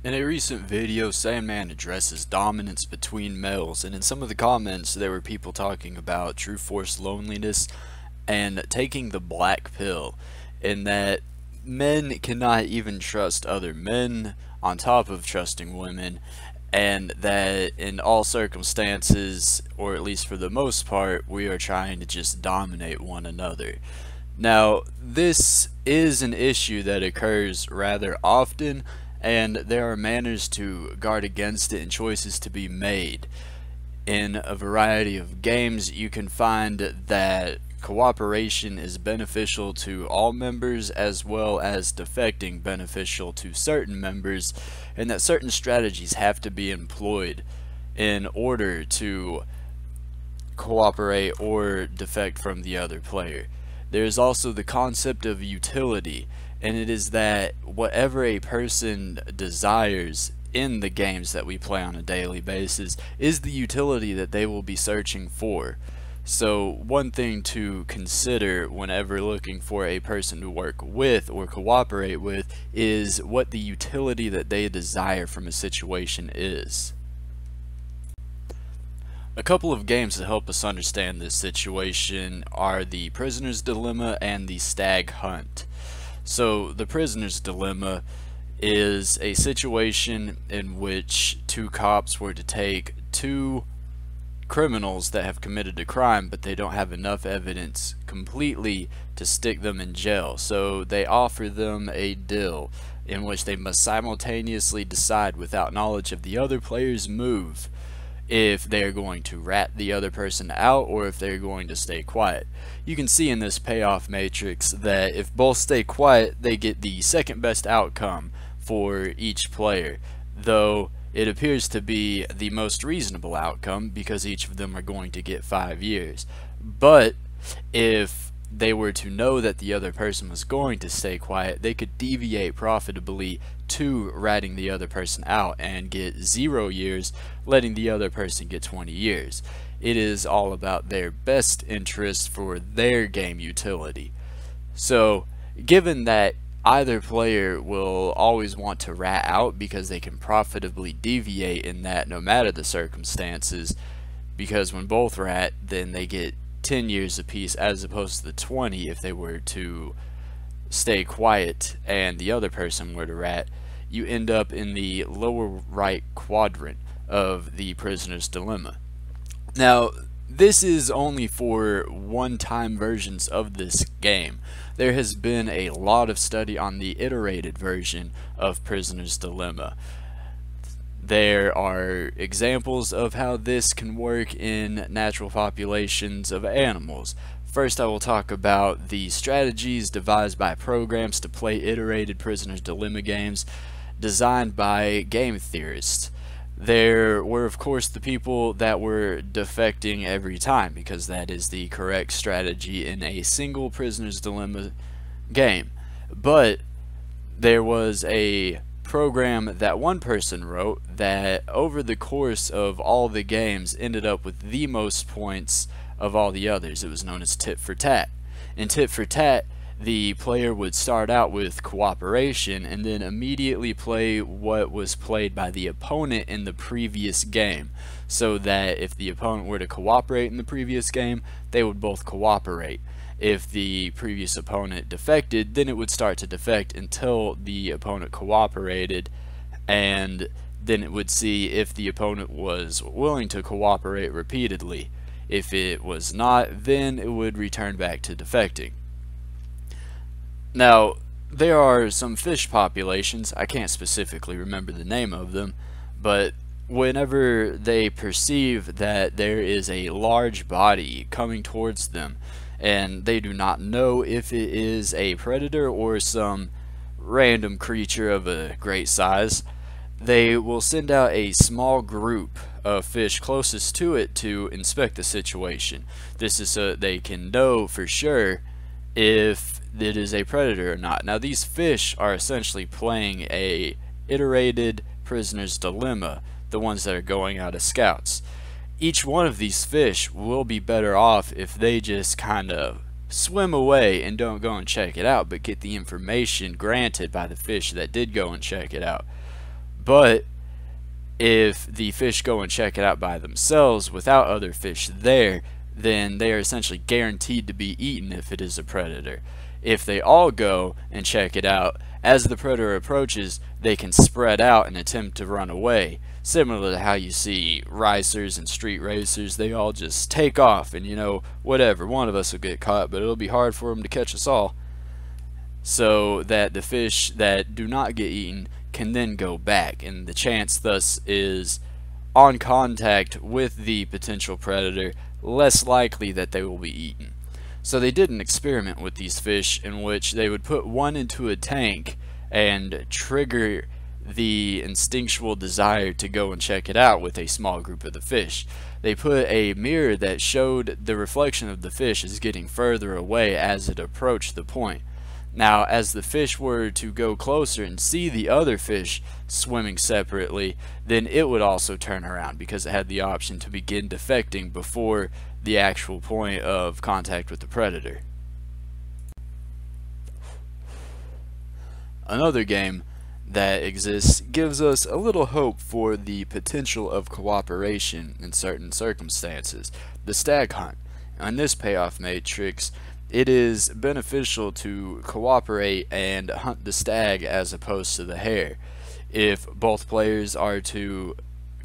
In a recent video, Sandman addresses dominance between males, and in some of the comments there were people talking about true force loneliness and taking the black pill, in that men cannot even trust other men on top of trusting women, and that in all circumstances, or at least for the most part, we are trying to just dominate one another. Now, this is an issue that occurs rather often, and there are manners to guard against it and choices to be made. In a variety of games, you can find that cooperation is beneficial to all members as well as defecting beneficial to certain members, and that certain strategies have to be employed in order to cooperate or defect from the other player. There is also the concept of utility, and it is that whatever a person desires in the games that we play on a daily basis is the utility that they will be searching for. So one thing to consider whenever looking for a person to work with or cooperate with is what the utility that they desire from a situation is. A couple of games that help us understand this situation are the Prisoner's Dilemma and the Stag Hunt. So the Prisoner's Dilemma is a situation in which two cops were to take two criminals that have committed a crime, but they don't have enough evidence completely to stick them in jail. So they offer them a deal in which they must simultaneously decide without knowledge of the other player's move if they're going to rat the other person out or if they're going to stay quiet. You can see in this payoff matrix that if both stay quiet, they get the second best outcome for each player, though it appears to be the most reasonable outcome because each of them are going to get 5 years. But if they were to know that the other person was going to stay quiet, they could deviate profitably to ratting the other person out and get 0 years, letting the other person get 20 years. It is all about their best interest for their game utility. So, given that either player will always want to rat out because they can profitably deviate in that no matter the circumstances, because when both rat, then they get 10 years apiece as opposed to the 20 if they were to stay quiet and the other person were to rat, you end up in the lower right quadrant of the Prisoner's Dilemma. Now, this is only for one-time versions of this game. There has been a lot of study on the iterated version of Prisoner's Dilemma. There are examples of how this can work in natural populations of animals. First, I will talk about the strategies devised by programs to play iterated Prisoner's Dilemma games designed by game theorists. There were, of course, the people that were defecting every time, because that is the correct strategy in a single Prisoner's Dilemma game. But there was a program that one person wrote that over the course of all the games ended up with the most points of all the others. It was known as tit for tat. In tit for tat, the player would start out with cooperation and then immediately play what was played by the opponent in the previous game, so that if the opponent were to cooperate in the previous game, they would both cooperate. If the previous opponent defected, then it would start to defect until the opponent cooperated, and then it would see if the opponent was willing to cooperate repeatedly. If it was not, then it would return back to defecting. Now, there are some fish populations, I can't specifically remember the name of them, but whenever they perceive that there is a large body coming towards them, and they do not know if it is a predator or some random creature of a great size, they will send out a small group of fish closest to it to inspect the situation. This is so that they can know for sure if it is a predator or not. Now, these fish are essentially playing a iterated Prisoner's Dilemma, the ones that are going out as scouts. Each one of these fish will be better off if they just kind of swim away and don't go and check it out, but get the information granted by the fish that did go and check it out. But if the fish go and check it out by themselves without other fish there, then they are essentially guaranteed to be eaten if it is a predator. If they all go and check it out, as the predator approaches, they can spread out and attempt to run away. Similar to how you see racers and street racers, they all just take off and, you know, whatever, one of us will get caught, but it'll be hard for them to catch us all. So that the fish that do not get eaten can then go back, and the chance thus is, on contact with the potential predator, less likely that they will be eaten. So they did an experiment with these fish in which they would put one into a tank and trigger the instinctual desire to go and check it out with a small group of the fish. They put a mirror that showed the reflection of the fish as getting further away as it approached the point. Now, as the fish were to go closer and see the other fish swimming separately, then it would also turn around because it had the option to begin defecting before the actual point of contact with the predator. Another game that exists gives us a little hope for the potential of cooperation in certain circumstances: the stag hunt. On this payoff matrix, it is beneficial to cooperate and hunt the stag as opposed to the hare. If both players are to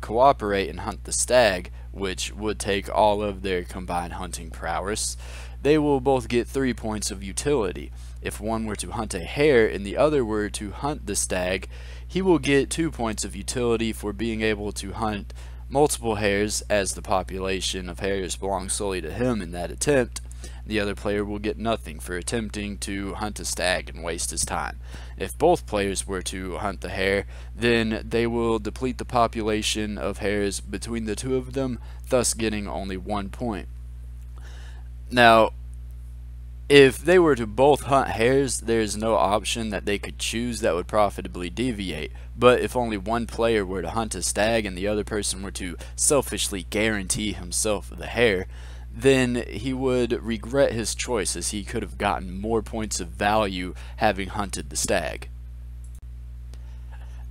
cooperate and hunt the stag, which would take all of their combined hunting prowess, they will both get 3 points of utility. If one were to hunt a hare and the other were to hunt the stag, he will get 2 points of utility for being able to hunt multiple hares, as the population of hares belongs solely to him in that attempt. The other player will get nothing for attempting to hunt a stag and waste his time. If both players were to hunt the hare, then they will deplete the population of hares between the two of them, thus getting only 1 point. Now, if they were to both hunt hares, there is no option that they could choose that would profitably deviate. But if only one player were to hunt a stag and the other person were to selfishly guarantee himself the hare, then he would regret his choice, as he could have gotten more points of value having hunted the stag.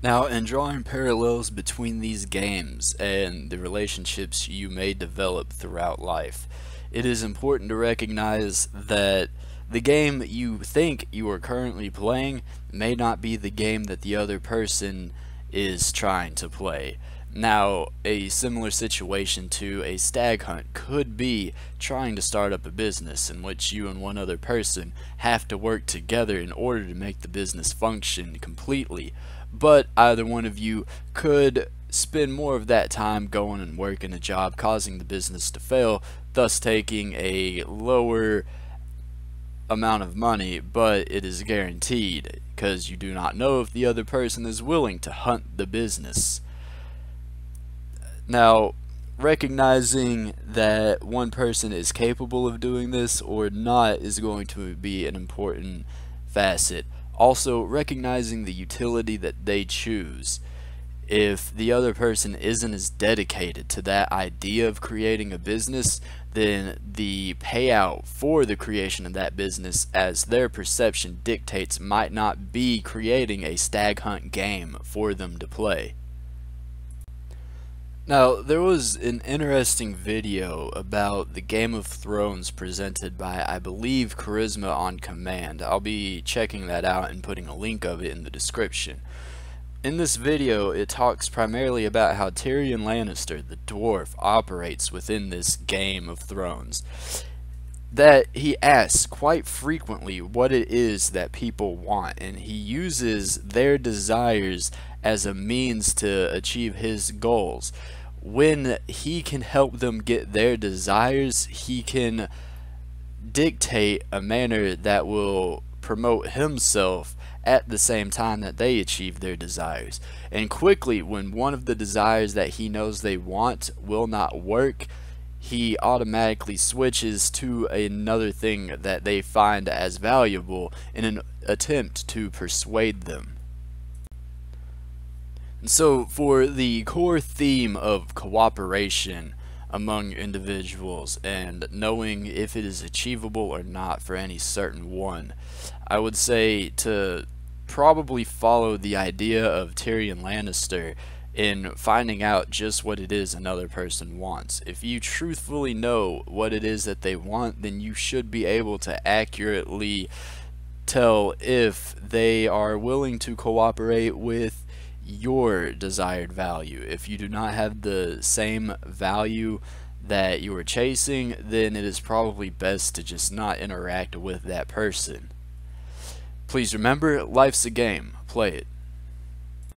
Now, in drawing parallels between these games and the relationships you may develop throughout life, it is important to recognize that the game you think you are currently playing may not be the game that the other person is trying to play. Now, a similar situation to a stag hunt could be trying to start up a business in which you and one other person have to work together in order to make the business function completely, but either one of you could spend more of that time going and working a job, causing the business to fail, thus taking a lower amount of money, but it is guaranteed because you do not know if the other person is willing to hunt the business. Now, recognizing that one person is capable of doing this or not is going to be an important facet. Also, recognizing the utility that they choose. If the other person isn't as dedicated to that idea of creating a business, then the payout for the creation of that business, as their perception dictates, might not be creating a stag hunt game for them to play. Now, there was an interesting video about the Game of Thrones presented by, I believe, Charisma on Command. I'll be checking that out and putting a link of it in the description. In this video, it talks primarily about how Tyrion Lannister, the dwarf, operates within this Game of Thrones. That he asks quite frequently what it is that people want, and he uses their desires as a means to achieve his goals. When he can help them get their desires, he can dictate a manner that will promote himself at the same time that they achieve their desires. And quickly, when one of the desires that he knows they want will not work, he automatically switches to another thing that they find as valuable in an attempt to persuade them. And so, for the core theme of cooperation among individuals and knowing if it is achievable or not for any certain one, I would say to probably follow the idea of Tyrion Lannister in finding out just what it is another person wants. If you truthfully know what it is that they want, then you should be able to accurately tell if they are willing to cooperate with your desired value. If you do not have the same value that you are chasing, then it is probably best to just not interact with that person. Please remember, life's a game. Play it.